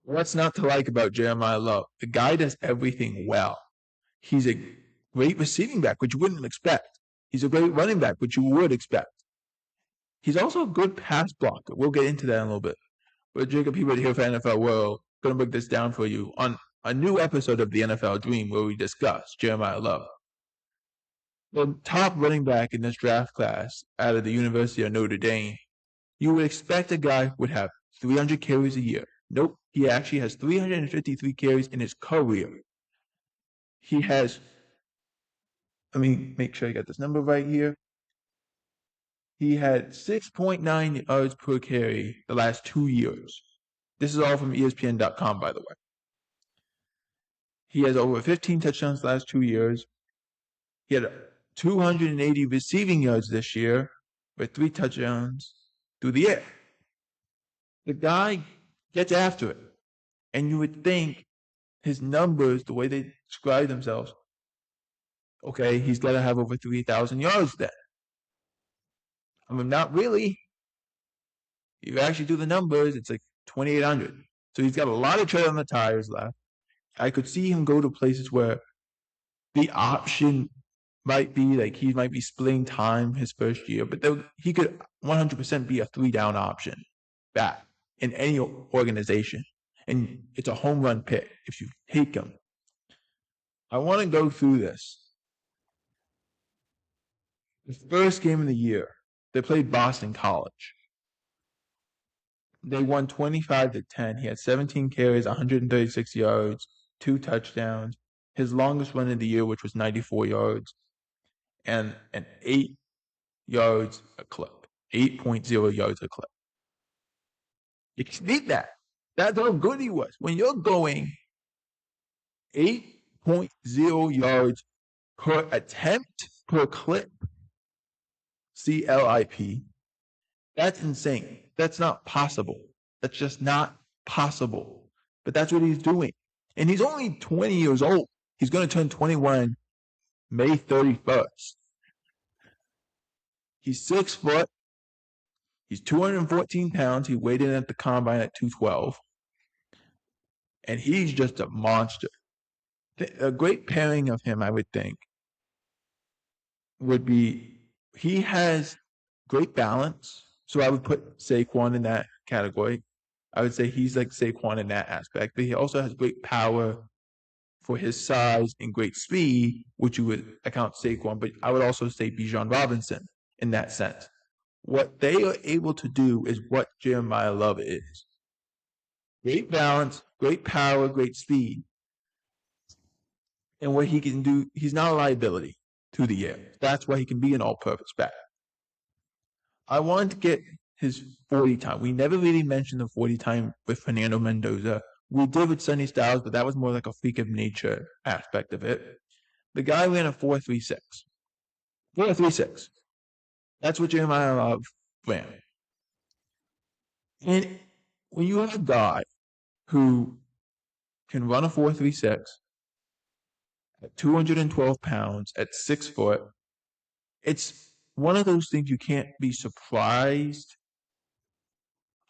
What's not to like about Jeremiyah Love? The guy does everything well. He's a great receiving back, which you wouldn't expect. He's a great running back, which you would expect. He's also a good pass blocker. We'll get into that in a little bit. But Jacob Hebert here for NFL World. Going to break this down for you on a new episode of the NFL Dream where we discuss Jeremiyah Love. The top running back in this draft class out of the University of Notre Dame, you would expect a guy would have 300 carries a year. Nope, he actually has 353 carries in his career. He has, let me make sure I got this number right here. He had 6.9 yards per carry the last 2 years. This is all from ESPN.com, by the way. He has over 15 touchdowns the last 2 years. He had 280 receiving yards this year with 3 touchdowns through the air. The guy gets after it. And you would think his numbers, the way they describe themselves, okay, he's got to have over 3,000 yards then. I mean, not really. You actually do the numbers, it's like 2,800. So he's got a lot of tread on the tires left. I could see him go to places where the option might be like he might be splitting time his first year, but he could 100% be a 3-down option back in any organization. And it's a home run pick if you take him. I want to go through this. The first game of the year, they played Boston College. They won 25-10. He had 17 carries, 136 yards, 2 touchdowns. His longest run of the year, which was 94 yards, and 8 yards a clip, 8.0 yards a clip. You can beat that. That's how good he was. When you're going 8.0 yards per attempt per clip, CLIP, that's insane. That's not possible. That's just not possible. But that's what he's doing. And he's only 20 years old. He's going to turn 21 May 31st. He's 6 foot. He's 214 pounds. He weighed in at the combine at 212. And he's just a monster. A great pairing of him, I would think, would be he has great balance. So I would put Saquon in that category. I would say he's like Saquon in that aspect. But he also has great power for his size and great speed, which you would account Saquon. But I would also say Bijan Robinson in that sense. What they are able to do is what Jeremiyah Love is. Great balance, great power, great speed. And what he can do, he's not a liability through the air. That's why he can be an all-purpose back. I wanted to get his 40 time. We never really mentioned the 40 time with Fernando Mendoza. We did with Sonny Styles, but that was more like a freak of nature aspect of it. The guy ran a 4.36. 4.36. That's what Jeremiyah Love ran. And when you have a guy who can run a 4.36 at 212 pounds at 6 foot, it's one of those things you can't be surprised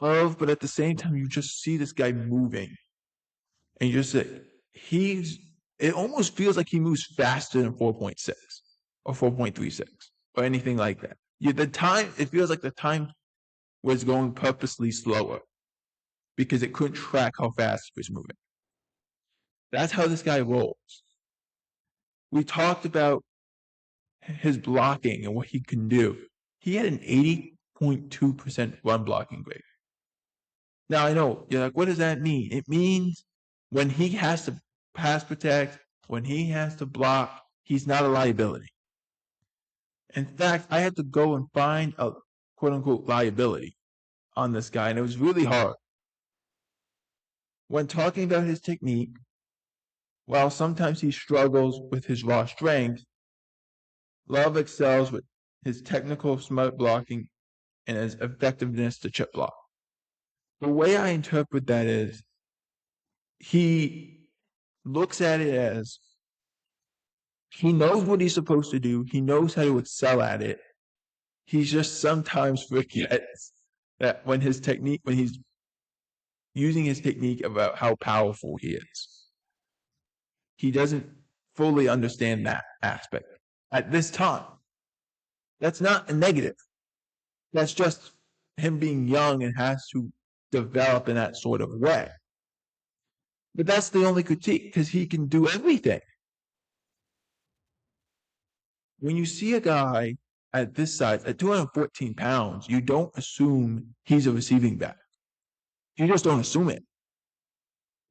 of, but at the same time, you just see this guy moving. And you just say, it almost feels like he moves faster than 4.6 or 4.36 or anything like that. It feels like the time was going purposely slower because it couldn't track how fast he was moving. That's how this guy rolls. We talked about his blocking and what he can do. He had an 80.2% run blocking grade. Now, I know, you're like, what does that mean? It means when he has to pass protect, when he has to block, he's not a liability. In fact, I had to go and find a quote-unquote liability on this guy, and it was really hard. When talking about his technique, while sometimes he struggles with his raw strength, Love excels with his technical smart blocking and his effectiveness to chip block. The way I interpret that is he looks at it as he knows what he's supposed to do. He knows how to excel at it. He just sometimes forgets that when he's using his technique about how powerful he is. He doesn't fully understand that aspect at this time. That's not a negative. That's just him being young and has to develop in that sort of way. But that's the only critique, because he can do everything. When you see a guy at this size, at 214 pounds, you don't assume he's a receiving back. You just don't assume it.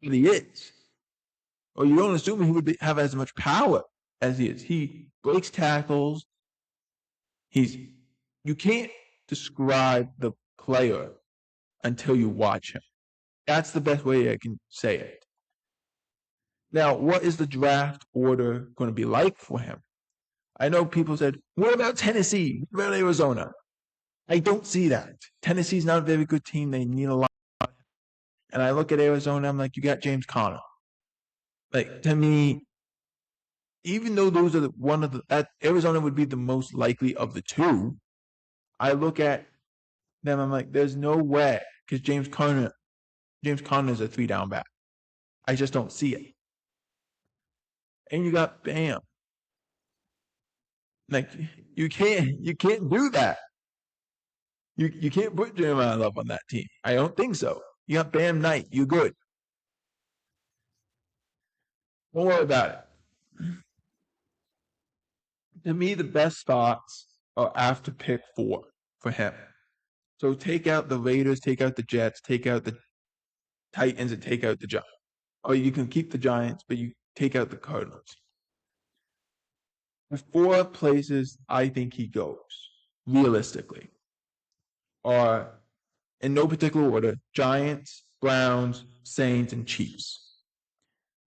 But he is. Or you don't assume he would have as much power as he is. He breaks tackles. You can't describe the player until you watch him. That's the best way I can say it. Now, what is the draft order going to be like for him? I know people said, what about Tennessee? What about Arizona? I don't see that. Tennessee's not a very good team. They need a lot. And I look at Arizona, I'm like, you got James Conner. Like, to me, even though those are Arizona would be the most likely of the two, I look at them, I'm like, there's no way, because James Conner is a 3-down back. I just don't see it. And you got Bam. Like, you can't do that. You can't put Jeremiyah Love on that team. I don't think so. You got Bam Knight. You're good. Don't worry about it. To me, the best spots are after pick 4 for him. So take out the Raiders, take out the Jets, take out the Titans, and take out the Giants. Or you can keep the Giants, but you take out the Cardinals. The 4 places I think he goes, realistically, are, in no particular order, Giants, Browns, Saints, and Chiefs.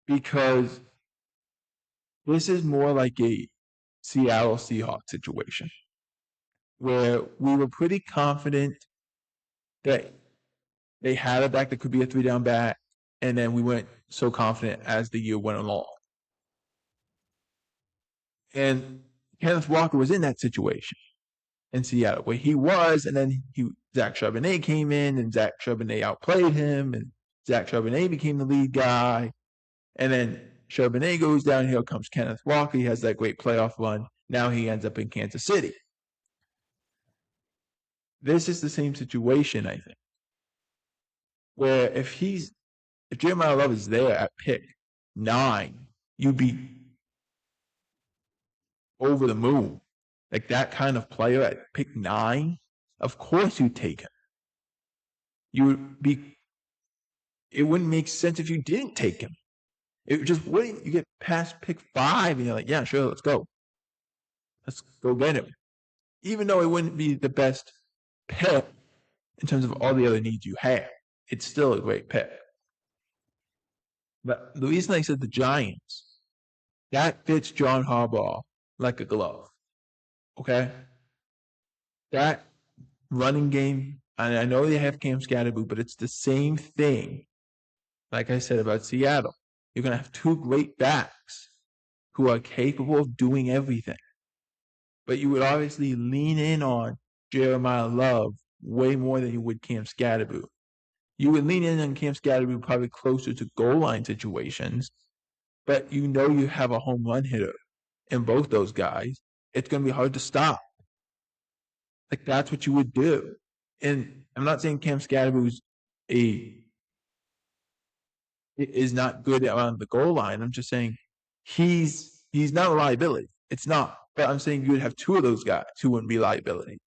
Because this is more like a Seattle Seahawks situation, where we were pretty confident that they had a back that could be a 3-down back, and then we weren't so confident as the year went along. And Kenneth Walker was in that situation in Seattle, where he was, and then Zach Charbonnet came in, and Zach Charbonnet outplayed him, and Zach Charbonnet became the lead guy. And then Charbonnet goes down, here comes Kenneth Walker. He has that great playoff run. Now he ends up in Kansas City. This is the same situation, I think, where if Jeremiyah Love is there at pick 9, you'd be over the moon. Like, that kind of player at pick 9, of course you'd take him. It wouldn't make sense if you didn't take him. It just wouldn't. You get past pick 5 and you're like, yeah, sure, let's go. Let's go get him. Even though it wouldn't be the best pick in terms of all the other needs you have, it's still a great pick. But the reason I said the Giants, that fits John Harbaugh like a glove. Okay? That running game, and I know they have Cam Scatterboo, but it's the same thing, like I said about Seattle. You're going to have 2 great backs who are capable of doing everything. But you would obviously lean in on Jeremiyah Love way more than you would Cam Scatterboo. You would lean in on Cam Scatterboo probably closer to goal line situations, but you know you have a home run hitter in both those guys. It's going to be hard to stop. Like, that's what you would do. And I'm not saying Cam Scatterboo is not good around the goal line. I'm just saying he's not a liability. It's not. But I'm saying you would have 2 of those guys who wouldn't be liabilities.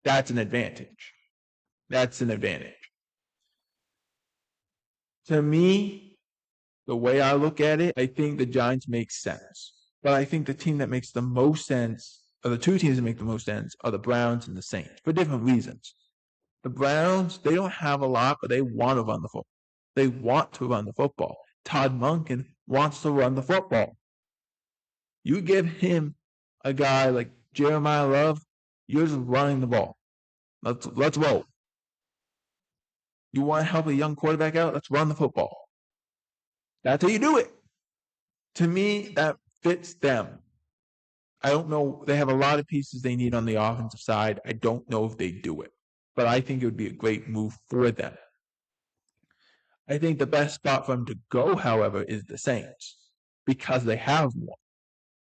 That's an advantage. That's an advantage. To me, the way I look at it, I think the Giants make sense. But I think the team that makes the most sense, or the 2 teams that make the most sense, are the Browns and the Saints, for different reasons. The Browns, they don't have a lot, but they want to run the football. They want to run the football. Todd Monken wants to run the football. You give him a guy like Jeremiyah Love, you're just running the ball. Let's roll. You want to help a young quarterback out? Let's run the football. That's how you do it. To me, that fits them. I don't know. They have a lot of pieces they need on the offensive side. I don't know if they do it. But I think it would be a great move for them. I think the best spot for him to go, however, is the Saints because they have more.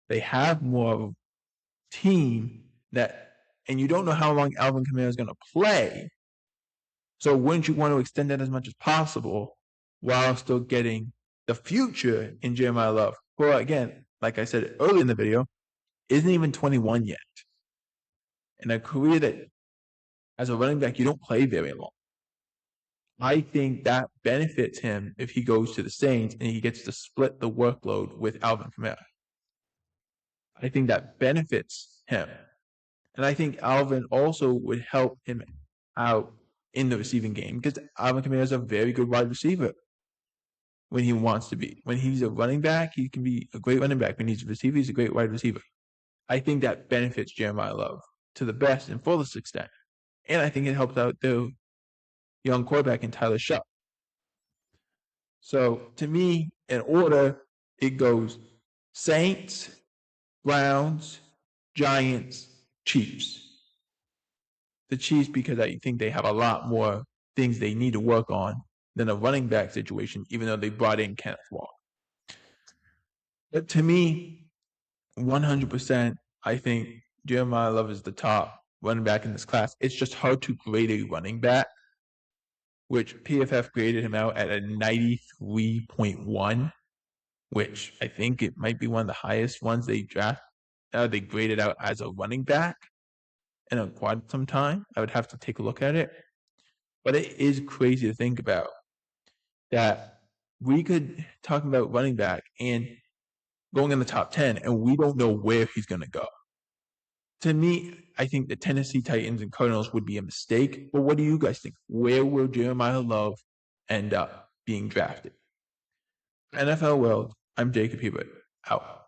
They have more of a team that, and you don't know how long Alvin Kamara is going to play. So wouldn't you want to extend that as much as possible while still getting the future in Jeremiyah Love? Well, again, like I said earlier in the video, isn't even 21 yet. In a career that, as a running back, you don't play very long. I think that benefits him if he goes to the Saints and he gets to split the workload with Alvin Kamara. I think that benefits him. And I think Alvin also would help him out in the receiving game because Alvin Kamara is a very good wide receiver when he wants to be. When he's a running back, he can be a great running back. When he's a receiver, he's a great wide receiver. I think that benefits Jeremiyah Love to the best and fullest extent. And I think it helps out the young quarterback in Tyler Shupp. So to me, in order, it goes Saints, Browns, Giants, Chiefs. The Chiefs because I think they have a lot more things they need to work on than a running back situation, even though they brought in Kenneth Walker. But to me, 100%, I think Jeremiyah Love is the top running back in this class. It's just hard to grade a running back, which PFF graded him out at a 93.1, which I think it might be one of the highest ones they graded out as a running back in quite some time. I would have to take a look at it. But it is crazy to think about that we could talk about running back and going in the top 10, and we don't know where he's going to go. To me, I think the Tennessee Titans and Cardinals would be a mistake. But what do you guys think? Where will Jeremiyah Love end up being drafted? NFL World, I'm Jacob Hebert. Out.